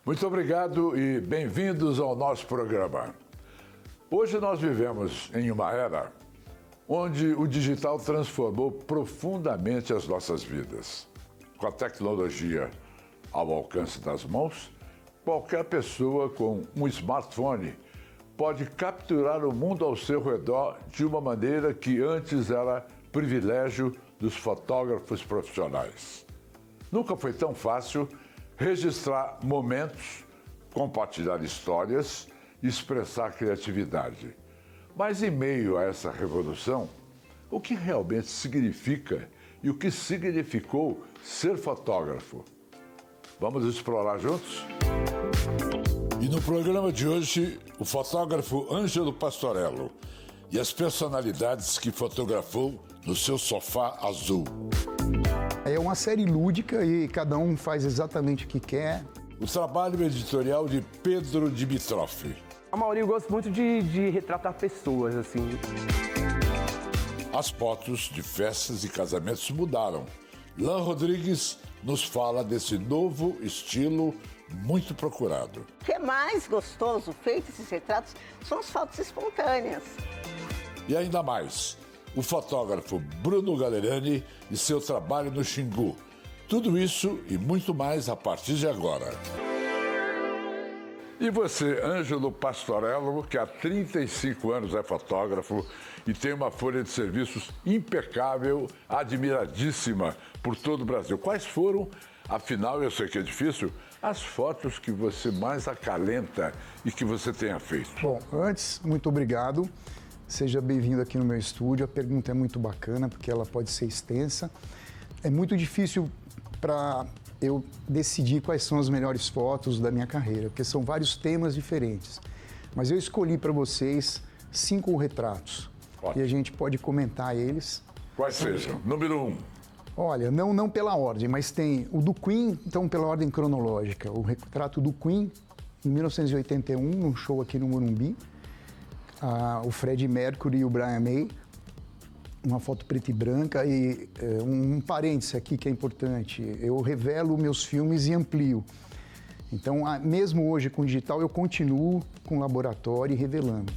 Muito obrigado e bem-vindos ao nosso programa. Hoje nós vivemos em uma era onde o digital transformou profundamente as nossas vidas. Com a tecnologia ao alcance das mãos, qualquer pessoa com um smartphone pode capturar o mundo ao seu redor de uma maneira que antes era privilégio dos fotógrafos profissionais. Nunca foi tão fácil registrar momentos, compartilhar histórias e expressar criatividade. Mas em meio a essa revolução, o que realmente significa e o que significou ser fotógrafo? Vamos explorar juntos? E no programa de hoje, o fotógrafo Ângelo Pastorello e as personalidades que fotografou no seu sofá azul. É uma série lúdica e cada um faz exatamente o que quer. O trabalho editorial de Pedro Dimitrov. A maioria eu gosto muito de retratar pessoas, assim. As fotos de festas e casamentos mudaram. Lan Rodrigues nos fala desse novo estilo muito procurado. O que é mais gostoso feito esses retratos são as fotos espontâneas. E ainda mais, o fotógrafo Bruno Gallerani e seu trabalho no Xingu. Tudo isso e muito mais a partir de agora. E você, Ângelo Pastorello, que há 35 anos é fotógrafo e tem uma folha de serviços impecável, admiradíssima por todo o Brasil. Quais foram, afinal, eu sei que é difícil, as fotos que você mais acalenta e que você tenha feito? Bom, antes, muito obrigado. Seja bem-vindo aqui no meu estúdio. A pergunta é muito bacana porque ela pode ser extensa. É muito difícil para eu decidir quais são as melhores fotos da minha carreira, porque são vários temas diferentes. Mas eu escolhi para vocês 5 retratos. Ótimo. E a gente pode comentar eles. Quais sejam? Número 1. Olha, não pela ordem, mas tem o do Queen, então pela ordem cronológica. O retrato do Queen, em 1981, num show aqui no Morumbi. O Freddie Mercury e o Brian May. Uma foto preta e branca e um parêntese aqui que é importante. Eu revelo meus filmes e amplio. Então, mesmo hoje com digital, eu continuo com laboratório e revelando.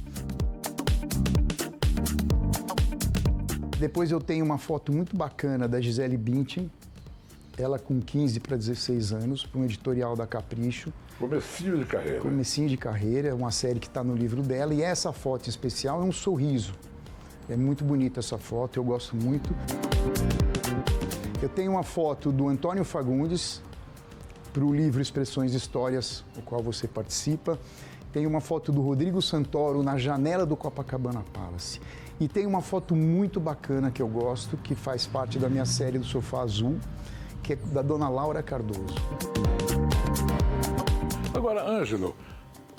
Depois eu tenho uma foto muito bacana da Gisele Bündchen, ela com 15 para 16 anos, para um editorial da Capricho. Comecinho de carreira. Comecinho de carreira, é uma série que está no livro dela, e essa foto em especial é um sorriso. É muito bonita essa foto, eu gosto muito. Eu tenho uma foto do Antônio Fagundes, para o livro Expressões e Histórias, o qual você participa. Tem uma foto do Rodrigo Santoro na janela do Copacabana Palace. E tem uma foto muito bacana que eu gosto, que faz parte da minha série do Sofá Azul, que é da dona Laura Cardoso. Agora, Ângelo,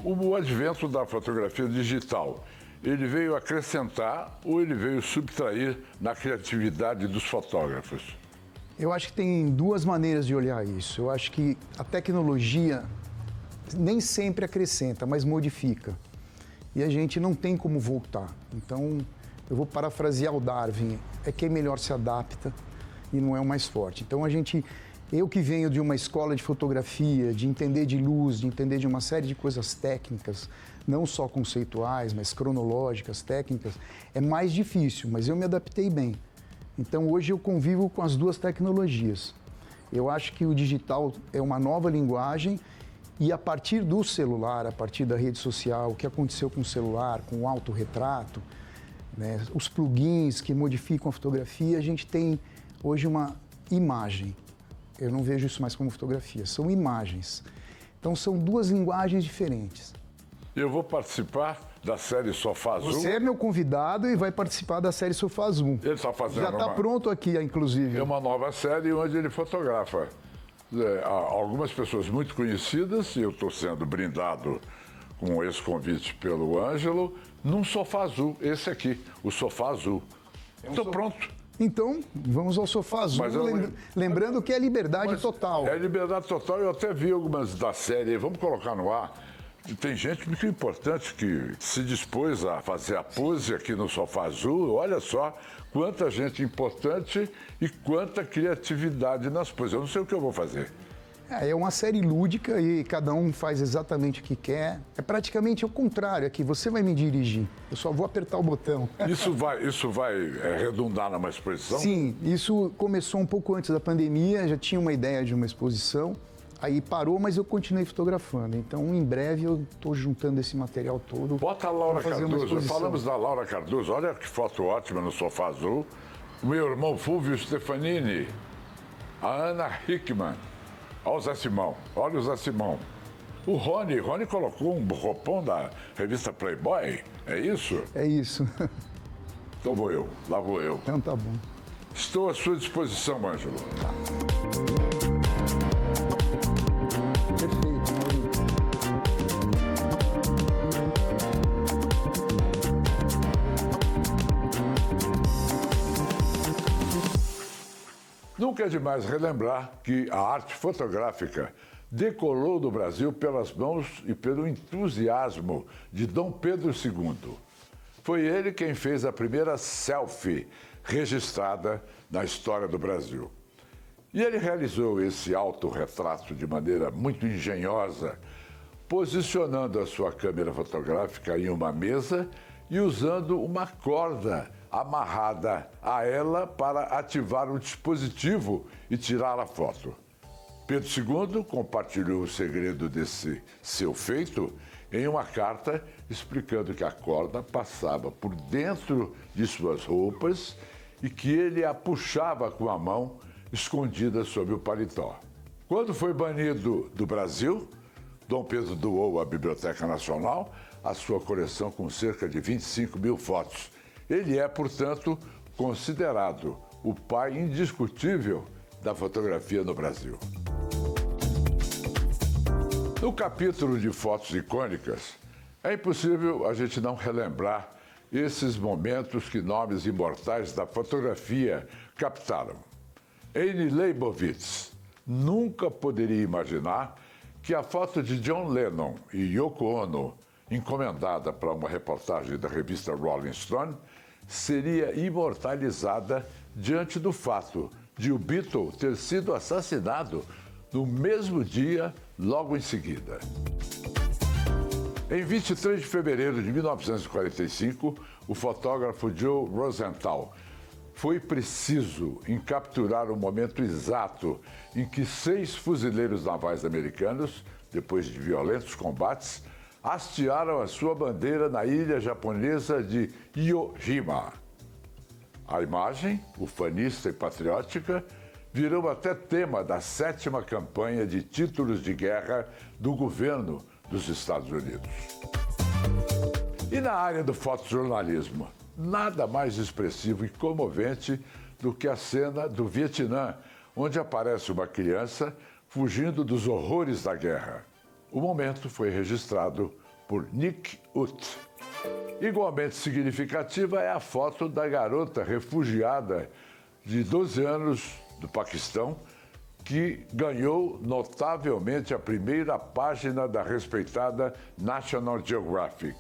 o advento da fotografia digital, ele veio acrescentar ou ele veio subtrair na criatividade dos fotógrafos? Eu acho que tem duas maneiras de olhar isso. Eu acho que a tecnologia nem sempre acrescenta, mas modifica. E a gente não tem como voltar. Então, eu vou parafrasear o Darwin, é quem melhor se adapta e não é o mais forte. Então, eu que venho de uma escola de fotografia, de entender de luz, de entender de uma série de coisas técnicas, não só conceituais, mas cronológicas, técnicas, é mais difícil, mas eu me adaptei bem. Então hoje eu convivo com as duas tecnologias. Eu acho que o digital é uma nova linguagem e a partir do celular, a partir da rede social, o que aconteceu com o celular, com o autorretrato, né, os plugins que modificam a fotografia, a gente tem hoje uma imagem. Eu não vejo isso mais como fotografia, são imagens. Então são duas linguagens diferentes. Eu vou participar da série Sofá Azul. Você é meu convidado e vai participar da série Sofá Azul. Ele está fazendo Já está pronto aqui, inclusive. É uma nova série onde ele fotografa algumas pessoas muito conhecidas, e eu estou sendo brindado com esse convite pelo Ângelo, num sofá azul, esse aqui, o Sofá Azul. Estou pronto. Então, vamos ao Sofá Azul, lembrando que é liberdade total. É liberdade total, eu até vi algumas da série, vamos colocar no ar. Tem gente muito importante que se dispôs a fazer a pose aqui no Sofá Azul. Olha só quanta gente importante e quanta criatividade nas poses. Eu não sei o que eu vou fazer. É uma série lúdica e cada um faz exatamente o que quer. É praticamente o contrário aqui. Você vai me dirigir, eu só vou apertar o botão. Isso vai redundar numa exposição? Sim, isso começou um pouco antes da pandemia, já tinha uma ideia de uma exposição. Aí parou, mas eu continuei fotografando. Então, em breve, eu estou juntando esse material todo. Bota a Laura pra fazer uma Cardoso. exposição. Falamos da Laura Cardoso. Olha que foto ótima no sofá azul. O meu irmão Fulvio Stefanini. A Ana Hickman. Olha o Zé Simão. Olha o Zé Simão. O Rony colocou um roupão da revista Playboy. É isso? É isso. Então vou eu. Lá vou eu. Então tá bom. Estou à sua disposição, Ângelo. Perfeito, Maurício. Nunca é demais relembrar que a arte fotográfica decolou do Brasil pelas mãos e pelo entusiasmo de Dom Pedro II. Foi ele quem fez a primeira selfie registrada na história do Brasil. E ele realizou esse autorretrato de maneira muito engenhosa, posicionando a sua câmera fotográfica em uma mesa e usando uma corda amarrada a ela para ativar o dispositivo e tirar a foto. Pedro II compartilhou o segredo desse seu feito em uma carta explicando que a corda passava por dentro de suas roupas e que ele a puxava com a mão escondida sob o paletó. Quando foi banido do Brasil, Dom Pedro doou à Biblioteca Nacional a sua coleção com cerca de 25 mil fotos. Ele é, portanto, considerado o pai indiscutível da fotografia no Brasil. No capítulo de fotos icônicas, é impossível a gente não relembrar esses momentos que nomes imortais da fotografia captaram. Annie Leibovitz nunca poderia imaginar que a foto de John Lennon e Yoko Ono, encomendada para uma reportagem da revista Rolling Stone, seria imortalizada diante do fato de o Beatle ter sido assassinado no mesmo dia, logo em seguida. Em 23 de fevereiro de 1945, o fotógrafo Joe Rosenthal foi preciso em capturar o momento exato em que 6 fuzileiros navais americanos, depois de violentos combates, hastearam a sua bandeira na ilha japonesa de Iwo Jima. A imagem, ufanista e patriótica, virou até tema da 7ª campanha de títulos de guerra do governo dos Estados Unidos. E na área do fotojornalismo, nada mais expressivo e comovente do que a cena do Vietnã, onde aparece uma criança fugindo dos horrores da guerra. O momento foi registrado por Nick Ut. Igualmente significativa é a foto da garota refugiada de 12 anos do Paquistão, que ganhou notavelmente a primeira página da respeitada National Geographic.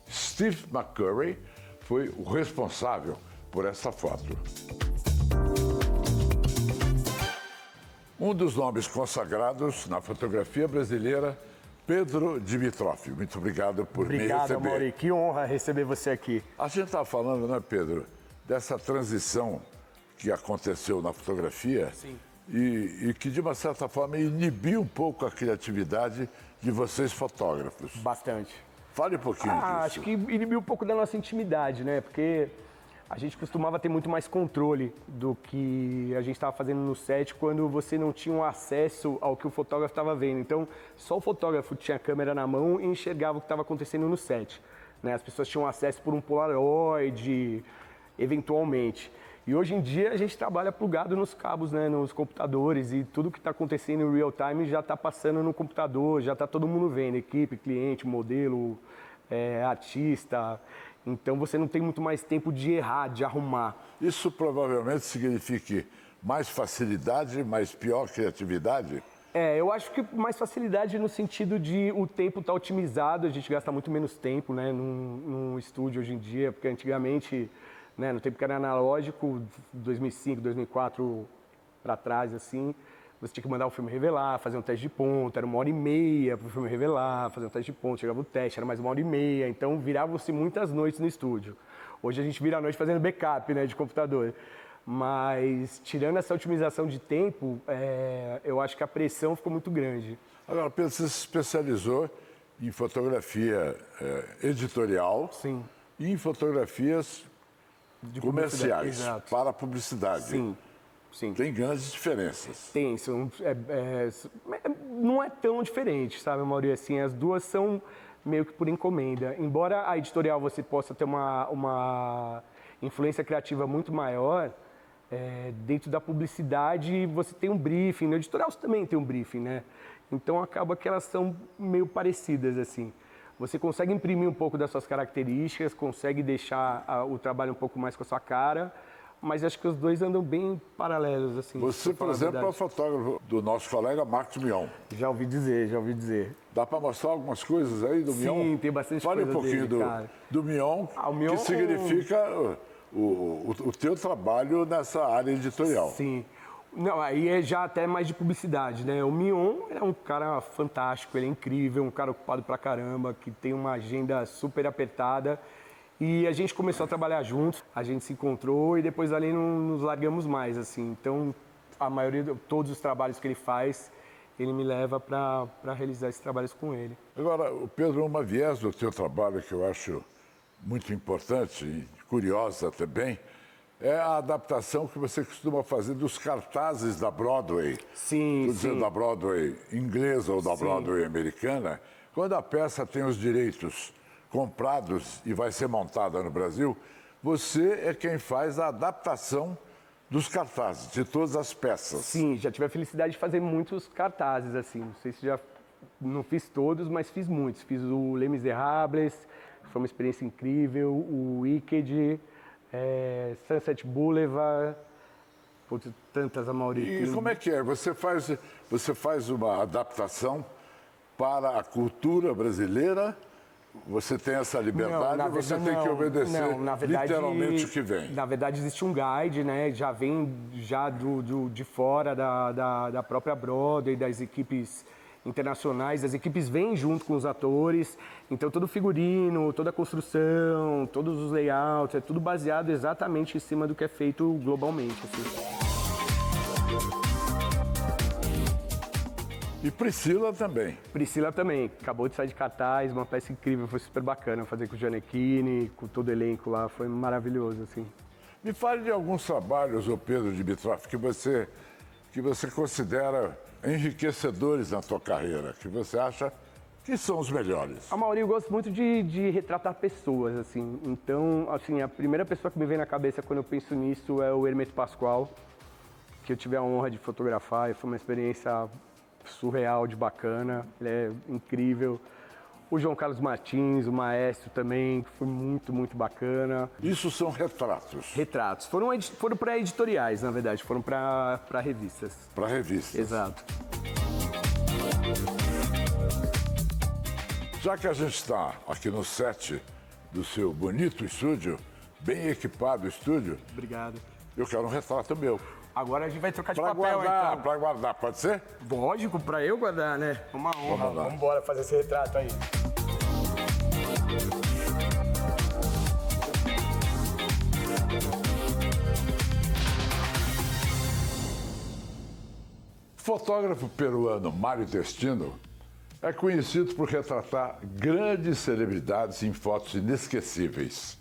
Steve McCurry foi o responsável por essa foto. Um dos nomes consagrados na fotografia brasileira, Pedro Dimitrov. Muito obrigado por me receber. Obrigado, Mauri. Que honra receber você aqui. A gente estava falando, né, Pedro, dessa transição que aconteceu na fotografia. Sim. E que, de uma certa forma, inibiu um pouco a criatividade de vocês fotógrafos. Bastante. Fale um pouquinho disso. Acho que inibiu um pouco da nossa intimidade, né? Porque a gente costumava ter muito mais controle do que a gente estava fazendo no set quando você não tinha um acesso ao que o fotógrafo estava vendo. Então, só o fotógrafo tinha a câmera na mão e enxergava o que estava acontecendo no set, né? As pessoas tinham acesso por um Polaroid, eventualmente. E hoje em dia a gente trabalha plugado nos cabos, né, nos computadores, e tudo que está acontecendo em real time já está passando no computador, já está todo mundo vendo, equipe, cliente, modelo, artista. Então você não tem muito mais tempo de errar, de arrumar. Isso provavelmente significa mais facilidade, mas pior criatividade? Eu acho que mais facilidade no sentido de o tempo estar otimizado, a gente gasta muito menos tempo, né, num estúdio hoje em dia, porque antigamente, né, no tempo que era analógico, 2005, 2004 para trás, assim, você tinha que mandar o filme revelar, fazer um teste de ponto, era 1h30 para o filme revelar, fazer um teste de ponto, chegava o teste, era mais 1h30, então viravam-se muitas noites no estúdio. Hoje a gente vira a noite fazendo backup, né, de computador. Mas, tirando essa otimização de tempo, eu acho que a pressão ficou muito grande. Agora, Pedro, você se especializou em fotografia editorial. Sim. E em fotografias comerciais, exato. para a publicidade. Sim, sim. Tem grandes diferenças. Tem, não é tão diferente, sabe, Maurício? Assim, as duas são meio que por encomenda. Embora a editorial você possa ter uma influência criativa muito maior, dentro da publicidade você tem um briefing, no editorial você também tem um briefing, né? Então acaba que elas são meio parecidas, assim. Você consegue imprimir um pouco das suas características, consegue deixar o trabalho um pouco mais com a sua cara, mas acho que os dois andam bem paralelos, assim. Você, por exemplo, é o fotógrafo do nosso colega Marcos Mion. Já ouvi dizer. Dá para mostrar algumas coisas aí do Mion? Sim, tem bastante coisa Fale um pouquinho dele, cara. do Mion, O Mion, que significa o teu trabalho nessa área editorial. Sim. Não, aí é já até mais de publicidade, né? O Mion é um cara fantástico, ele é incrível, um cara ocupado pra caramba, que tem uma agenda super apertada. E a gente começou a trabalhar juntos, a gente se encontrou e depois ali não nos largamos mais, assim. Então, a maioria, todos os trabalhos que ele faz, ele me leva para realizar esses trabalhos com ele. Agora, Pedro, uma viés do teu trabalho que eu acho muito importante e curiosa também, é a adaptação que você costuma fazer dos cartazes da Broadway. Sim, Estou dizendo da Broadway inglesa ou da Broadway americana. Quando a peça tem os direitos comprados e vai ser montada no Brasil, você é quem faz a adaptação dos cartazes, de todas as peças. Sim, já tive a felicidade de fazer muitos cartazes, assim. Não sei se já... Não fiz todos, mas fiz muitos. Fiz o Les Miserables, foi uma experiência incrível, o Wicked... Sunset Boulevard, putz, tantas, Amaury. E como é que é? Você faz uma adaptação para a cultura brasileira? Você tem essa liberdade ou você tem que obedecer literalmente o que vem? Na verdade, existe um guide, né? Já vem de fora da própria Broadway, das equipes internacionais, as equipes vêm junto com os atores, então todo o figurino, toda a construção, todos os layouts, é tudo baseado exatamente em cima do que é feito globalmente, assim. E Priscila também. Priscila também, acabou de sair de cartaz, uma peça incrível, foi super bacana fazer com o Gianecchini, com todo o elenco lá, foi maravilhoso, assim. Me fale de alguns trabalhos, ô Pedro Dimitrov, que você considera enriquecedores na tua carreira, que você acha que são os melhores. Amaury, eu gosto muito de retratar pessoas, assim. Então, assim, a primeira pessoa que me vem na cabeça quando eu penso nisso é o Hermeto Pascoal, que eu tive a honra de fotografar e foi uma experiência surreal, de bacana, ele é incrível. O João Carlos Martins, o maestro também, que foi muito, muito bacana. Isso são retratos? Retratos. Foram para editoriais, na verdade, foram para revistas. Para revistas. Exato. Já que a gente está aqui no set do seu bonito estúdio, bem equipado estúdio, Obrigado. eu quero um retrato meu. Agora a gente vai trocar de Para papel, guardar, então. para guardar, pode ser? Lógico, para eu guardar, né? Uma honra. Vamos lá. Vamos embora fazer esse retrato aí. O fotógrafo peruano Mário Destino é conhecido por retratar grandes celebridades em fotos inesquecíveis.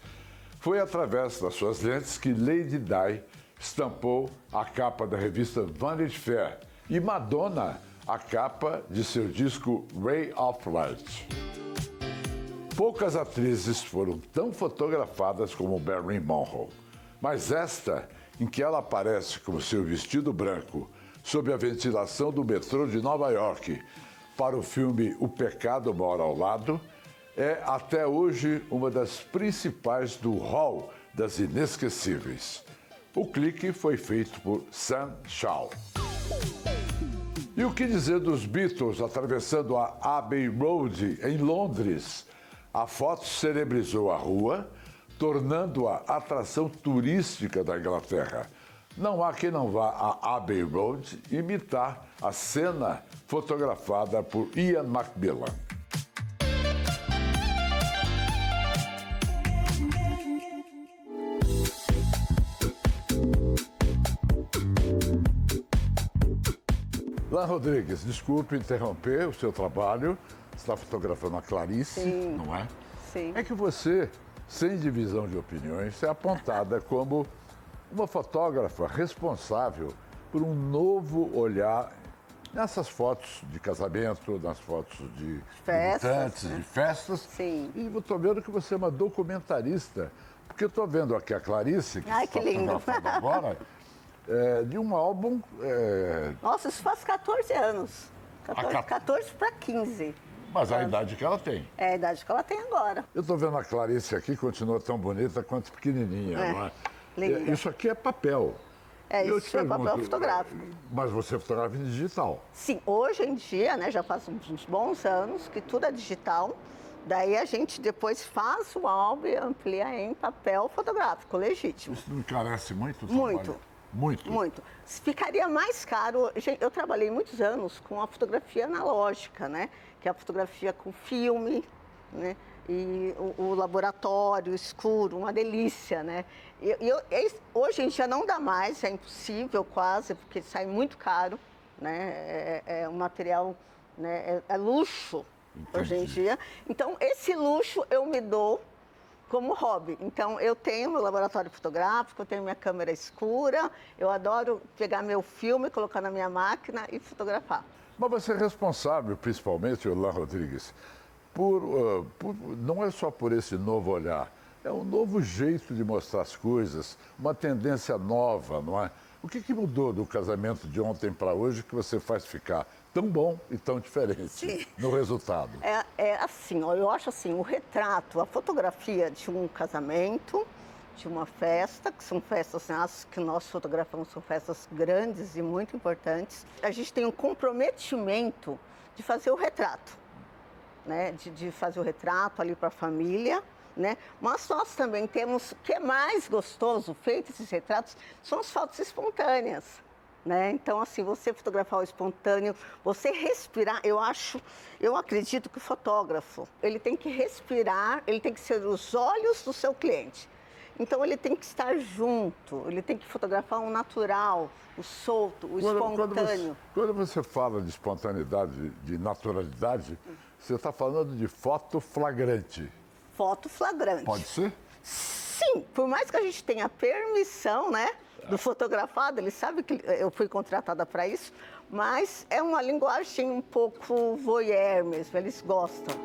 Foi através das suas lentes que Lady Di estampou a capa da revista Vanity Fair e Madonna a capa de seu disco Ray of Light. Poucas atrizes foram tão fotografadas como Marilyn Monroe, mas esta, em que ela aparece com seu vestido branco sob a ventilação do metrô de Nova York para o filme O Pecado Mora ao Lado, é até hoje uma das principais do hall das inesquecíveis. O clique foi feito por Sam Shaw. E o que dizer dos Beatles atravessando a Abbey Road em Londres? A foto celebrizou a rua, tornando-a atração turística da Inglaterra. não há quem não vá a Abbey Road imitar a cena fotografada por Ian McMillan. Lan Rodrigues, desculpe interromper o seu trabalho. Você está fotografando a Clarice, Sim. não é? Sim. É que você, sem divisão de opiniões, é apontada como uma fotógrafa responsável por um novo olhar nessas fotos de casamento, nas fotos de Festas, debutantes, né? de festas. Sim. E eu estou vendo que você é uma documentarista, porque eu estou vendo aqui a Clarice, que Ai, está que lindo. fotografando agora, de um álbum... Nossa, isso faz 14 anos. 14 para 15. Mas a idade que ela tem. É a idade que ela tem agora. Eu estou vendo a Clarice aqui, continua tão bonita quanto pequenininha, É, não é? linda. Isso aqui é papel. É, Eu isso te é papel pergunto, fotográfico. Mas você fotografa em digital. Sim, hoje em dia, né, já faz uns bons anos que tudo é digital. Daí a gente depois faz o álbum e amplia em papel fotográfico, legítimo. Isso não encarece muito o Muito. trabalho? Muito. Muito. Ficaria mais caro. Gente, eu trabalhei muitos anos com a fotografia analógica, né? Que é a fotografia com filme, né? E o laboratório escuro, uma delícia, né? Hoje em dia não dá mais, é impossível quase, porque sai muito caro, né? É um material, né? É luxo. Entendi. Hoje em dia. Então, esse luxo eu me dou como hobby. Então, eu tenho meu laboratório fotográfico, eu tenho minha câmera escura, eu adoro pegar meu filme, colocar na minha máquina e fotografar. Mas você é responsável, principalmente, Lan Rodrigues, não é só por esse novo olhar, é um novo jeito de mostrar as coisas, uma tendência nova, não é? O que mudou do casamento de ontem para hoje que você faz ficar tão bom e tão diferente no resultado? É assim, ó, eu acho assim, o retrato, a fotografia de um casamento, de uma festa, que são festas, as que nós fotografamos são festas grandes e muito importantes. A gente tem um comprometimento de fazer o retrato, né? De fazer o retrato ali para a família, né? Mas nós também temos, o que é mais gostoso, feito esses retratos, são as fotos espontâneas. Né? Então, assim, você fotografar o espontâneo, você respirar, eu acredito que o fotógrafo, ele tem que respirar, ele tem que ser os olhos do seu cliente. Então, ele tem que estar junto, ele tem que fotografar o natural, o solto, o espontâneo. Quando você fala de espontaneidade, de naturalidade, você está falando de foto flagrante. Foto flagrante. Pode ser? Sim, por mais que a gente tenha permissão, né? Do fotografado, ele sabe que eu fui contratada para isso, mas é uma linguagem um pouco voyeur mesmo, eles gostam.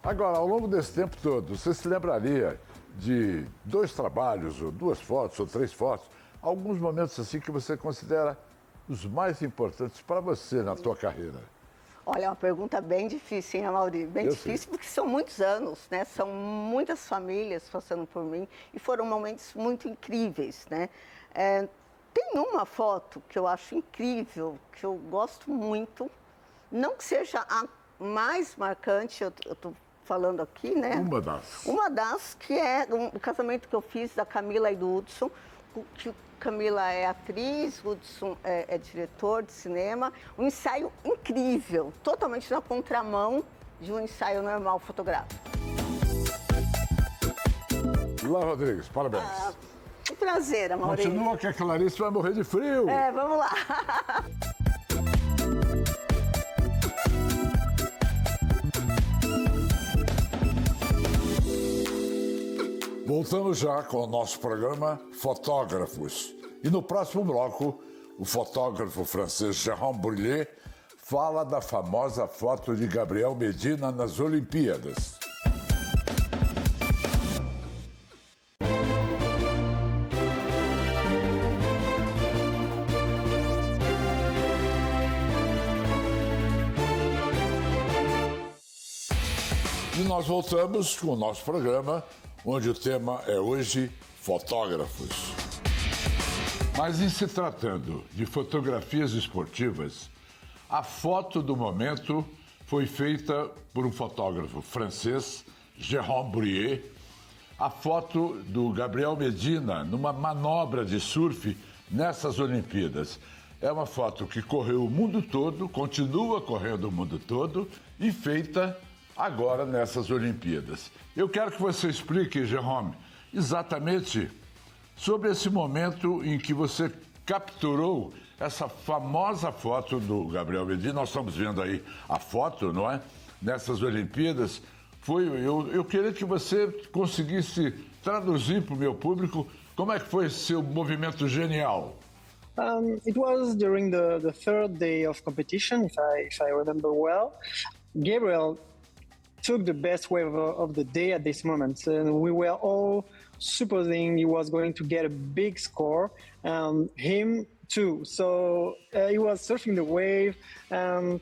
Agora, ao longo desse tempo todo, você se lembraria de 2 trabalhos, ou 2 fotos, ou 3 fotos, alguns momentos assim que você considera os mais importantes para você na tua carreira? Olha, é uma pergunta bem difícil, hein, Amaury? Bem difícil, porque são muitos anos, né? São muitas famílias passando por mim e foram momentos muito incríveis, né? Tem uma foto que eu acho incrível, que eu gosto muito, não que seja a mais marcante, eu estou falando aqui, né? Uma das, que é o casamento que eu fiz da Camila e do Hudson, que Camila é atriz, Hudson é diretor de cinema. Um ensaio incrível, totalmente na contramão de um ensaio normal fotográfico. Lan Rodrigues, parabéns. Que prazer, Amaury. Continua que a Clarice vai morrer de frio. Vamos lá. Voltamos já com o nosso programa Fotógrafos. E no próximo bloco, o fotógrafo francês Jérôme Brulé fala da famosa foto de Gabriel Medina nas Olimpíadas. E nós voltamos com o nosso programa, onde o tema é hoje fotógrafos. Mas em se tratando de fotografias esportivas, a foto do momento foi feita por um fotógrafo francês, Jérôme Brulé, a foto do Gabriel Medina numa manobra de surf nessas Olimpíadas. É uma foto que correu o mundo todo, continua correndo o mundo todo e feita agora nessas Olimpíadas. Eu quero que você explique, Jérôme, exatamente sobre esse momento em que você capturou essa famosa foto do Gabriel Medina. Nós estamos vendo aí a foto, não é? Nessas Olimpíadas. Eu queria que você conseguisse traduzir para o meu público como é que foi esse seu movimento genial. It was during the third day of competition, if I remember well. Gabriel took the best wave of the day at this moment, and we were all supposing he was going to get a big score, him too. So he was surfing the wave, and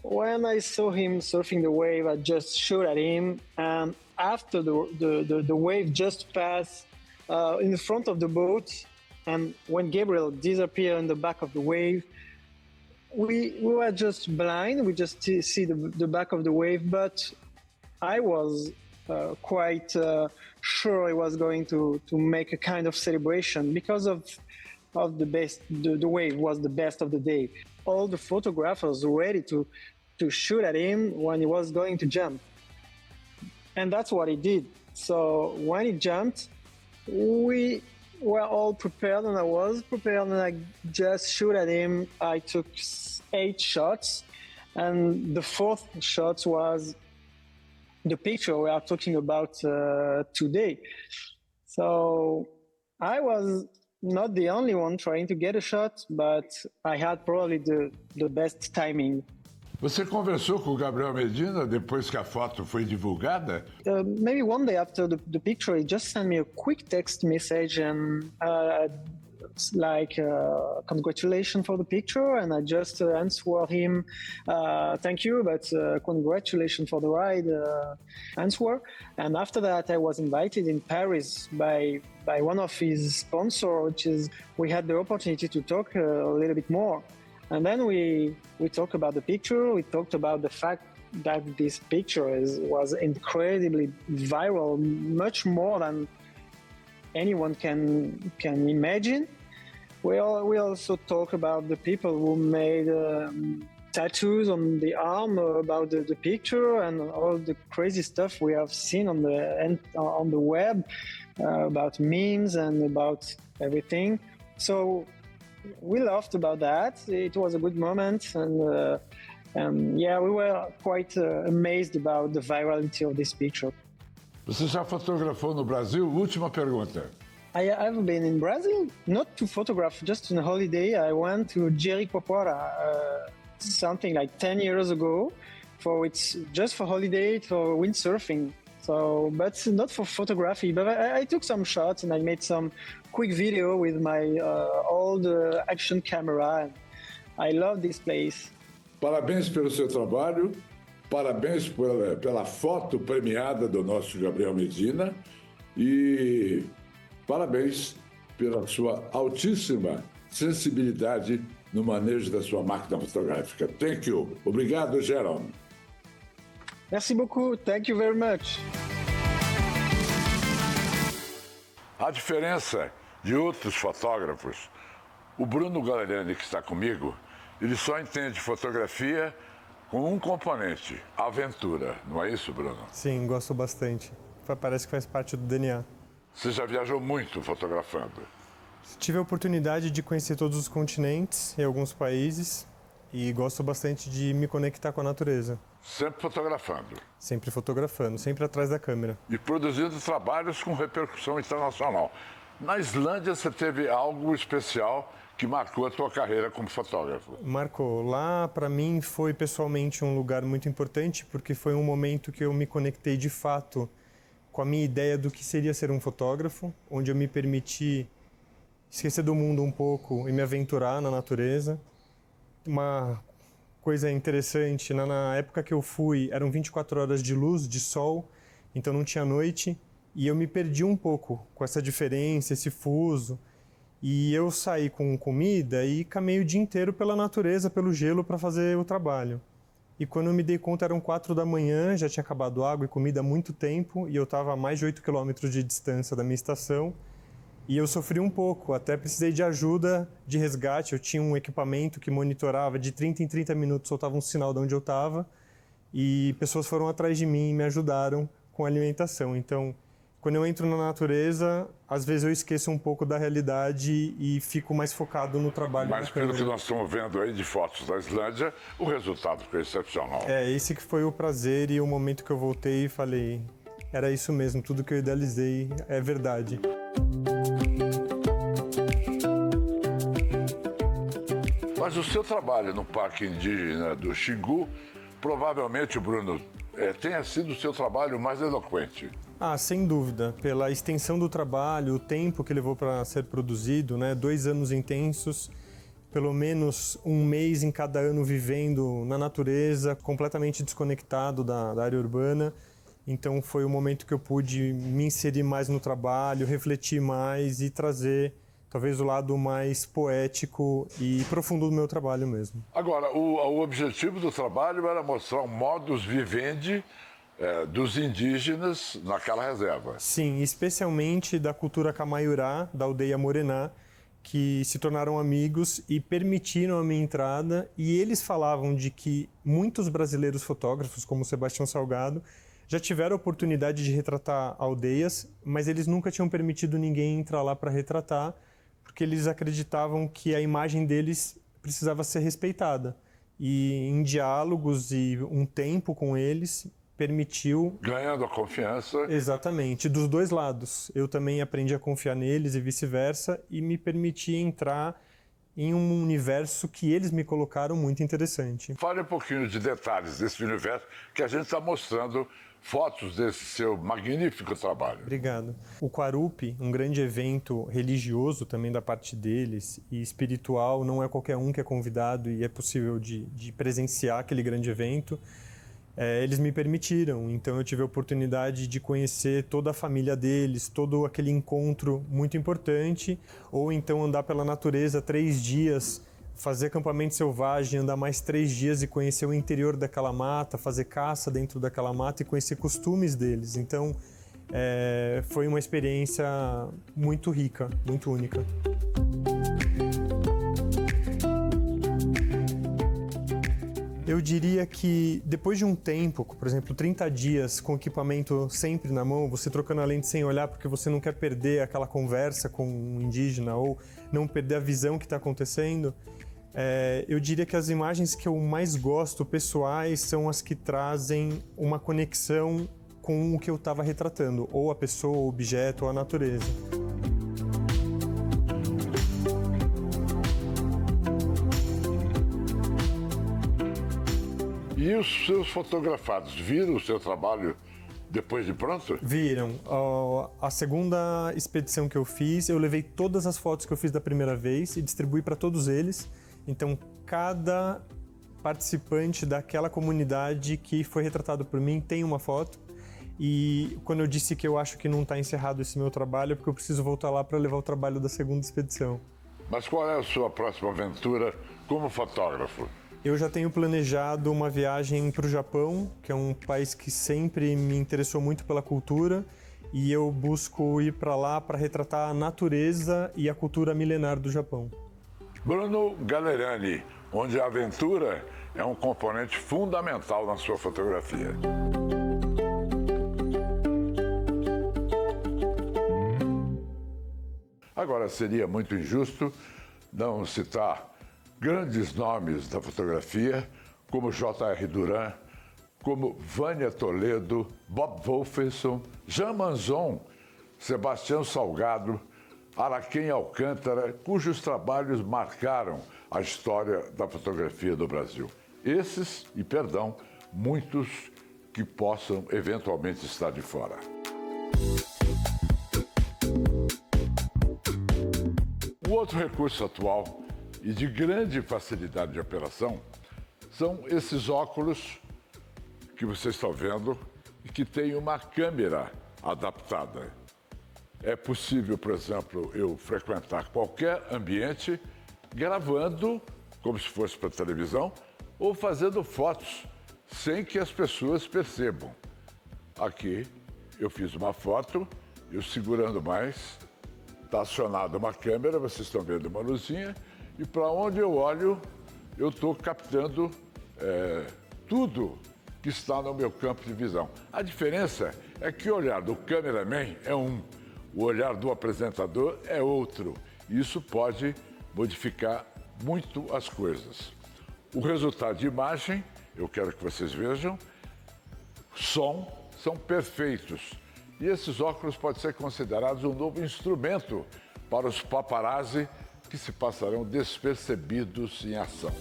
when I saw him surfing the wave, I just shot at him, and after the wave just passed in the front of the boat, and when Gabriel disappeared in the back of the wave, we were just blind. We just see the back of the wave, but I was quite sure he was going to make a kind of celebration because of the best. The wave was the best of the day. All the photographers were ready to shoot at him when he was going to jump, and that's what he did. So when he jumped, we were all prepared, and I was prepared, and I just shoot at him. I took 8 shots, and the 4th shot was the picture we are talking about today. So I was not the only one trying to get a shot, but I had probably the best timing. Você conversou com o Gabriel Medina depois que a foto foi divulgada? Maybe one day after the picture, he just sent me a quick text message and congratulations for the picture, and I just answered him, thank you, but congratulations for the ride answer. And after that, I was invited in Paris by one of his sponsors, which is we had the opportunity to talk a little bit more. And then we talked about the picture. We talked about the fact that this picture was incredibly viral, much more than anyone can imagine. We also talk about the people who made tattoos on the arm about the picture and all the crazy stuff we have seen on the web about memes and about everything. So we laughed about that. It was a good moment, and yeah, we were quite amazed about the virality of this picture. Você já fotografou no Brasil? Última pergunta. I've been in Brazil, not to photograph, just on a holiday. I went to Jericoacoara something like 10 years ago, just for holiday, for windsurfing. So, but not for photography. But I took some shots and I made some quick video with my old action camera. And I love this place. Parabéns pelo seu trabalho, parabéns pela foto premiada do nosso Gabriel Medina e parabéns pela sua altíssima sensibilidade no manejo da sua máquina fotográfica. Thank you. Obrigado, Jérôme. Merci beaucoup. Thank you very much. A diferença de outros fotógrafos, o Bruno Galeriani, que está comigo, ele só entende fotografia com um componente, a aventura. Não é isso, Bruno? Sim, gosto bastante. Parece que faz parte do DNA. Você já viajou muito fotografando? Tive a oportunidade de conhecer todos os continentes e alguns países e gosto bastante de me conectar com a natureza. Sempre fotografando? Sempre fotografando, sempre atrás da câmera. E produzindo trabalhos com repercussão internacional. Na Islândia você teve algo especial que marcou a tua carreira como fotógrafo? Marcou. Lá, para mim, foi pessoalmente um lugar muito importante porque foi um momento que eu me conectei de fato com a minha ideia do que seria ser um fotógrafo, onde eu me permiti esquecer do mundo um pouco e me aventurar na natureza. Uma coisa interessante, na época que eu fui, eram 24 horas de luz, de sol, então não tinha noite, e eu me perdi um pouco com essa diferença, esse fuso. E eu saí com comida e caminhei o dia inteiro pela natureza, pelo gelo, para fazer o trabalho. E quando eu me dei conta eram 4 da manhã, já tinha acabado água e comida há muito tempo e eu estava a mais de 8 quilômetros de distância da minha estação e eu sofri um pouco, até precisei de ajuda de resgate. Eu tinha um equipamento que monitorava de 30 em 30 minutos, soltava um sinal de onde eu estava e pessoas foram atrás de mim e me ajudaram com a alimentação. Então, quando eu entro na natureza, às vezes eu esqueço um pouco da realidade e fico mais focado no trabalho. Mas pelo que nós estamos vendo aí de fotos da Islândia, o resultado foi excepcional. Esse que foi o prazer e o momento que eu voltei e falei, era isso mesmo, tudo que eu idealizei é verdade. Mas o seu trabalho no Parque Indígena do Xingu, provavelmente, Bruno, tenha sido o seu trabalho mais eloquente. Sem dúvida. Pela extensão do trabalho, o tempo que levou para ser produzido, né? 2 anos intensos, pelo menos 1 mês em cada ano vivendo na natureza, completamente desconectado da área urbana. Então foi o momento que eu pude me inserir mais no trabalho, refletir mais e trazer talvez o lado mais poético e profundo do meu trabalho mesmo. Agora, o objetivo do trabalho era mostrar o modus vivendi dos indígenas naquela reserva. Sim, especialmente da cultura Camaiurá, da aldeia Morená, que se tornaram amigos e permitiram a minha entrada. E eles falavam de que muitos brasileiros fotógrafos, como Sebastião Salgado, já tiveram a oportunidade de retratar aldeias, mas eles nunca tinham permitido ninguém entrar lá para retratar, porque eles acreditavam que a imagem deles precisava ser respeitada. E em diálogos e um tempo com eles, permitiu... Ganhando a confiança. Exatamente, dos 2 lados. Eu também aprendi a confiar neles e vice-versa, e me permiti entrar em um universo que eles me colocaram muito interessante. Fale um pouquinho de detalhes desse universo que a gente está mostrando fotos desse seu magnífico trabalho. Obrigado. O Quarupi, um grande evento religioso também da parte deles e espiritual, não é qualquer um que é convidado e é possível de presenciar aquele grande evento. Eles me permitiram, então eu tive a oportunidade de conhecer toda a família deles, todo aquele encontro muito importante, ou então andar pela natureza 3 dias, fazer acampamento selvagem, andar mais 3 dias e conhecer o interior daquela mata, fazer caça dentro daquela mata e conhecer costumes deles. Então, foi uma experiência muito rica, muito única. Eu diria que depois de um tempo, por exemplo, 30 dias com o equipamento sempre na mão, você trocando a lente sem olhar porque você não quer perder aquela conversa com um indígena ou não perder a visão que está acontecendo, eu diria que as imagens que eu mais gosto, pessoais, são as que trazem uma conexão com o que eu estava retratando, ou a pessoa, o objeto, ou a natureza. E os seus fotografados viram o seu trabalho depois de pronto? Viram. A segunda expedição que eu fiz, eu levei todas as fotos que eu fiz da primeira vez e distribuí para todos eles. Então, cada participante daquela comunidade que foi retratado por mim tem uma foto. E quando eu disse que eu acho que não está encerrado esse meu trabalho, é porque eu preciso voltar lá para levar o trabalho da segunda expedição. Mas qual é a sua próxima aventura como fotógrafo? Eu já tenho planejado uma viagem para o Japão, que é um país que sempre me interessou muito pela cultura, e eu busco ir para lá para retratar a natureza e a cultura milenar do Japão. Bruno Gallerani, onde a aventura é um componente fundamental na sua fotografia. Agora, seria muito injusto não citar grandes nomes da fotografia, como J.R. Duran, como Vânia Toledo, Bob Wolferson, Jean Manzon, Sebastião Salgado, Araquém Alcântara, cujos trabalhos marcaram a história da fotografia do Brasil. Esses, e perdão, muitos que possam eventualmente estar de fora. O outro recurso atual e de grande facilidade de operação são esses óculos que vocês estão vendo e que tem uma câmera adaptada. É possível, por exemplo, eu frequentar qualquer ambiente gravando, como se fosse para televisão, ou fazendo fotos sem que as pessoas percebam. Aqui eu fiz uma foto, eu segurando mais, está acionada uma câmera, vocês estão vendo uma luzinha, e para onde eu olho, eu estou captando tudo que está no meu campo de visão. A diferença é que o olhar do cameraman é um, o olhar do apresentador é outro. Isso pode modificar muito as coisas. O resultado de imagem, eu quero que vocês vejam, som, são perfeitos. E esses óculos podem ser considerados um novo instrumento para os paparazzi que se passarão despercebidos em ação.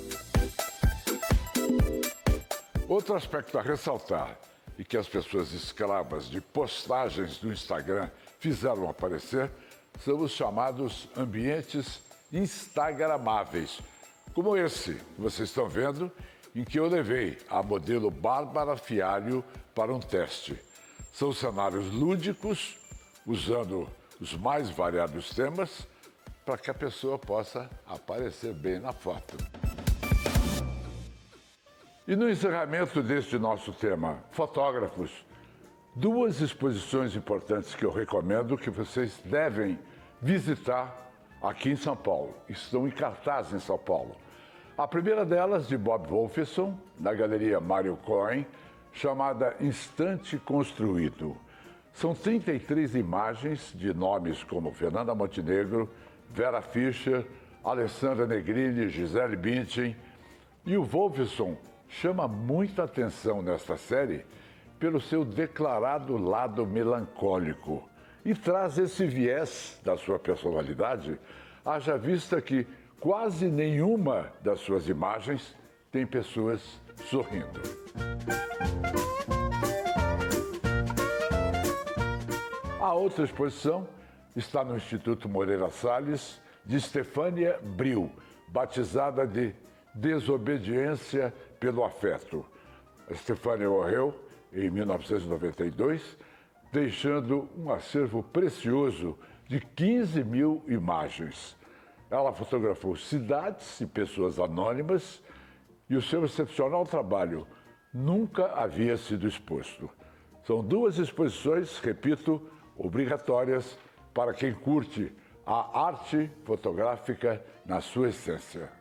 Outro aspecto a ressaltar e que as pessoas escravas de postagens do Instagram fizeram aparecer são os chamados ambientes instagramáveis, como esse que vocês estão vendo, em que eu levei a modelo Bárbara Fialho para um teste. São cenários lúdicos, usando os mais variados temas, para que a pessoa possa aparecer bem na foto. E no encerramento deste nosso tema, fotógrafos, duas exposições importantes que eu recomendo que vocês devem visitar aqui em São Paulo. Estão em cartaz em São Paulo. A primeira delas, de Bob Wolferson, na Galeria Mário Cohen, chamada Instante Construído. São 33 imagens de nomes como Fernanda Montenegro, Vera Fischer, Alessandra Negrini, Gisele Bündchen. E o Wolferson chama muita atenção nesta série pelo seu declarado lado melancólico e traz esse viés da sua personalidade, haja vista que quase nenhuma das suas imagens tem pessoas sorrindo. A outra exposição está no Instituto Moreira Salles, de Stefânia Bril, batizada de Desobediência pelo Afeto. A Stefânia morreu em 1992, deixando um acervo precioso de 15 mil imagens. Ela fotografou cidades e pessoas anônimas e o seu excepcional trabalho nunca havia sido exposto. São duas exposições, repito, obrigatórias para quem curte a arte fotográfica na sua essência.